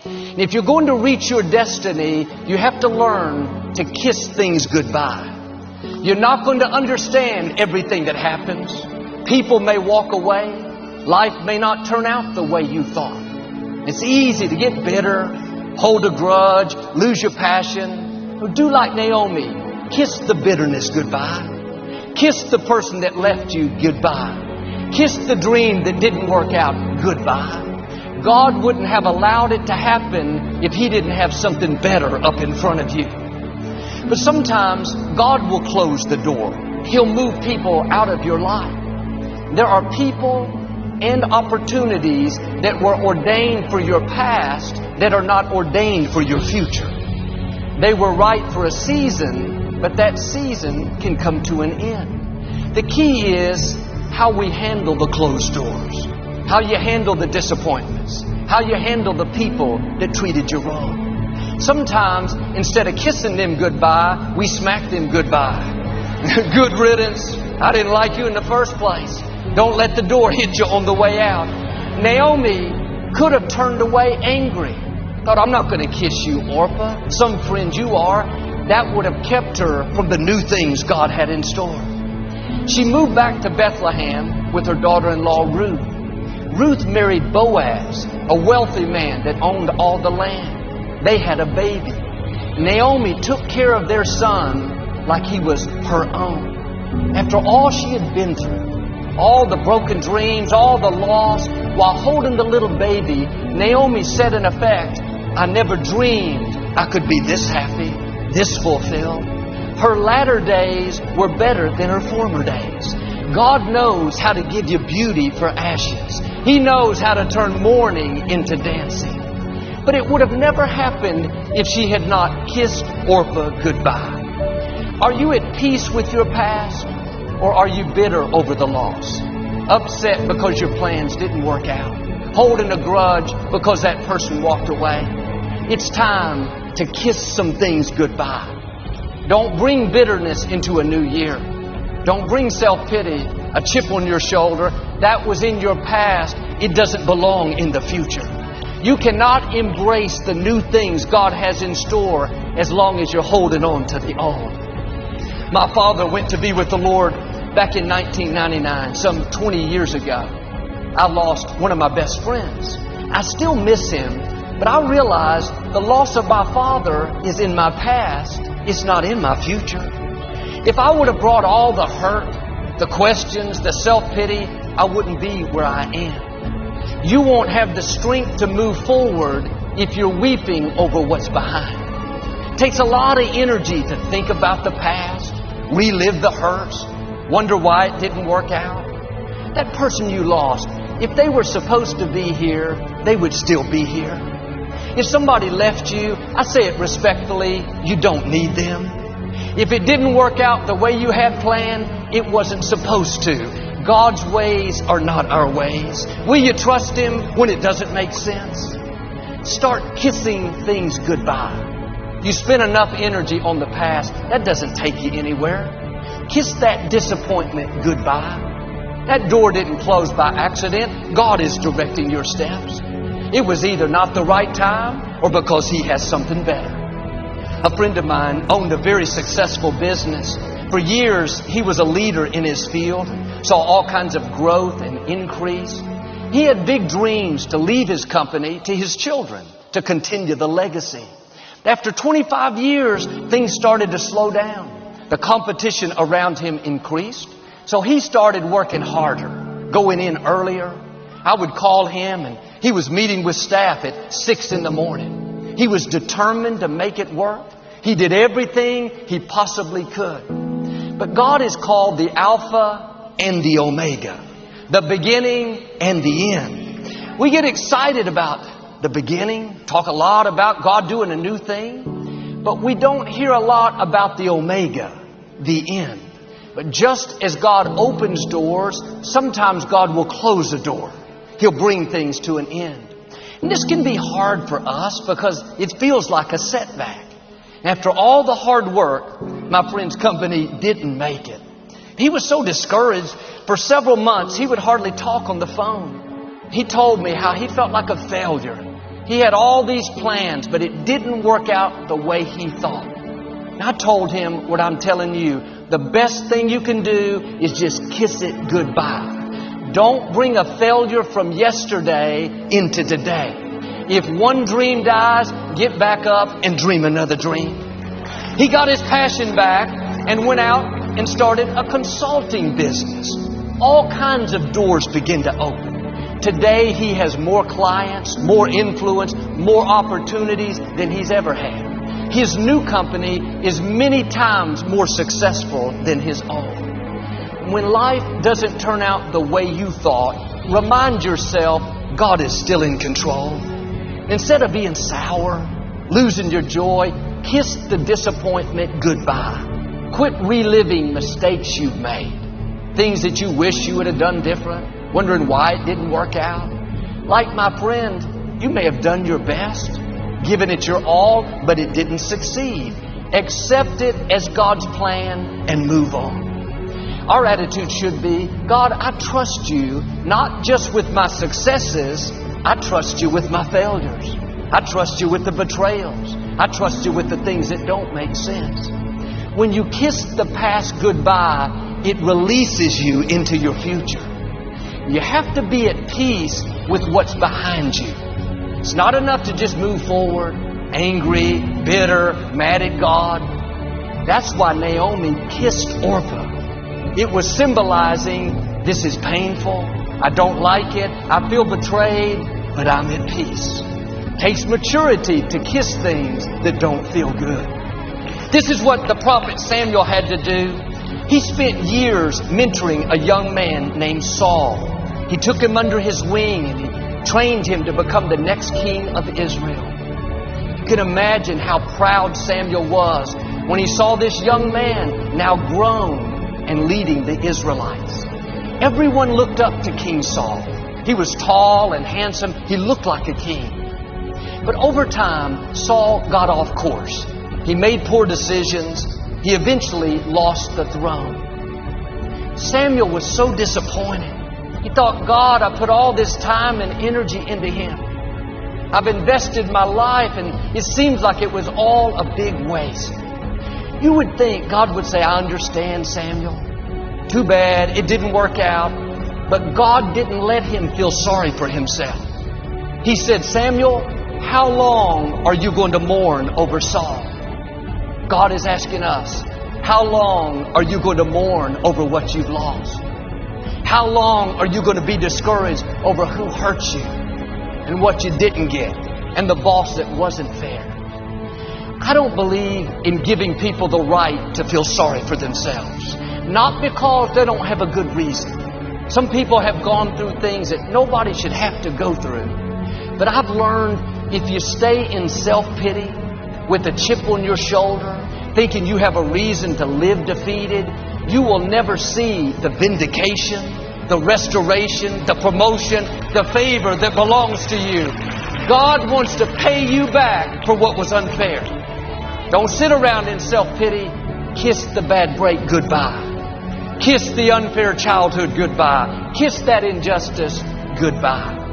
And if you're going to reach your destiny, you have to learn to kiss things goodbye. You're not going to understand everything that happens. People may walk away. Life may not turn out the way you thought. It's easy to get bitter, hold a grudge, lose your passion. Well, do like Naomi. Kiss the bitterness goodbye. Kiss the person that left you goodbye. Kiss the dream that didn't work out goodbye. God wouldn't have allowed it to happen if He didn't have something better up in front of you. But sometimes God will close the door. He'll move people out of your life. There are people and opportunities that were ordained for your past that are not ordained for your future. They were right for a season, but that season can come to an end. The key is how we handle the closed doors, how you handle the disappointments, how you handle the people that treated you wrong. Sometimes, instead of kissing them goodbye, we smack them goodbye. Good riddance. I didn't like you in the first place. Don't let the door hit you on the way out. Naomi could have turned away angry. Thought, I'm not going to kiss you, Orpah. Some friend you are. That would have kept her from the new things God had in store. She moved back to Bethlehem with her daughter-in-law, Ruth. Ruth married Boaz, a wealthy man that owned all the land. They had a baby. Naomi took care of their son like he was her own. After all she had been through, all the broken dreams, all the loss, while holding the little baby, Naomi said in effect, I never dreamed I could be this happy, this fulfilled. Her latter days were better than her former days. God knows how to give you beauty for ashes. He knows how to turn mourning into dancing. But it would have never happened if she had not kissed Orpah goodbye. Are you at peace with your past? Or are you bitter over the loss? Upset because your plans didn't work out? Holding a grudge because that person walked away? It's time to kiss some things goodbye. Don't bring bitterness into a new year. Don't bring self-pity, a chip on your shoulder. That was in your past. It doesn't belong in the future. You cannot embrace the new things God has in store as long as you're holding on to the old. My father went to be with the Lord back in 1999, some 20 years ago. I lost one of my best friends. I still miss him, but I realized the loss of my father is in my past. It's not in my future. If I would have brought all the hurt, the questions, the self-pity, I wouldn't be where I am. You won't have the strength to move forward if you're weeping over what's behind. It takes a lot of energy to think about the past, relive the hurts, wonder why it didn't work out. That person you lost, if they were supposed to be here, they would still be here. If somebody left you, I say it respectfully, you don't need them. If it didn't work out the way you had planned, it wasn't supposed to. God's ways are not our ways. Will you trust Him when it doesn't make sense? Start kissing things goodbye. You spend enough energy on the past, that doesn't take you anywhere. Kiss that disappointment goodbye. That door didn't close by accident. God is directing your steps. It was either not the right time or because He has something better. A friend of mine owned a very successful business. For years, he was a leader in his field, saw all kinds of growth and increase. He had big dreams to leave his company to his children, to continue the legacy. After 25 years, things started to slow down. The competition around him increased. So he started working harder, going in earlier. I would call him and he was meeting with staff at 6 in the morning. He was determined to make it work. He did everything he possibly could. But God is called the Alpha and the Omega, the beginning and the end. We get excited about the beginning, talk a lot about God doing a new thing, but we don't hear a lot about the Omega, the end. But just as God opens doors, sometimes God will close a door. He'll bring things to an end. And this can be hard for us because it feels like a setback. After all the hard work, my friend's company didn't make it. He was so discouraged. For several months, he would hardly talk on the phone. He told me how he felt like a failure. He had all these plans, but it didn't work out the way he thought. And I told him what I'm telling you. The best thing you can do is just kiss it goodbye. Don't bring a failure from yesterday into today. If one dream dies, get back up and dream another dream. He got his passion back and went out and started a consulting business. All kinds of doors began to open. Today he has more clients, more influence, more opportunities than he's ever had. His new company is many times more successful than his own. When life doesn't turn out the way you thought, remind yourself God is still in control. Instead of being sour, losing your joy, kiss the disappointment goodbye. Quit reliving mistakes you've made, things that you wish you would have done different. Wondering why it didn't work out. Like my friend, you may have done your best, given it your all, but it didn't succeed. Accept it as God's plan and move on. Our attitude should be, God, I trust you not just with my successes, I trust you with my failures. I trust you with the betrayals. I trust you with the things that don't make sense. When you kiss the past goodbye, it releases you into your future. You have to be at peace with what's behind you. It's not enough to just move forward, angry, bitter, mad at God. That's why Naomi kissed Orpah. It was symbolizing, this is painful, I don't like it, I feel betrayed, but I'm at peace. It takes maturity to kiss things that don't feel good. This is what the prophet Samuel had to do. He spent years mentoring a young man named Saul. He took him under his wing and he trained him to become the next king of Israel. You can imagine how proud Samuel was when he saw this young man now grown and leading the Israelites. Everyone looked up to King Saul. He was tall and handsome. He looked like a king. But over time, Saul got off course. He made poor decisions. He eventually lost the throne. Samuel was so disappointed. He thought, God, I put all this time and energy into him. I've invested my life and it seems like it was all a big waste. You would think God would say, I understand, Samuel. Too bad, it didn't work out. But God didn't let him feel sorry for himself. He said, Samuel, how long are you going to mourn over Saul? God is asking us, how long are you going to mourn over what you've lost? How long are you going to be discouraged over who hurt you and what you didn't get and the boss that wasn't fair? I don't believe in giving people the right to feel sorry for themselves. Not because they don't have a good reason. Some people have gone through things that nobody should have to go through. But I've learned if you stay in self-pity with a chip on your shoulder, thinking you have a reason to live defeated, you will never see the vindication, the restoration, the promotion, the favor that belongs to you. God wants to pay you back for what was unfair. Don't sit around in self-pity. Kiss the bad break goodbye. Kiss the unfair childhood goodbye. Kiss that injustice goodbye.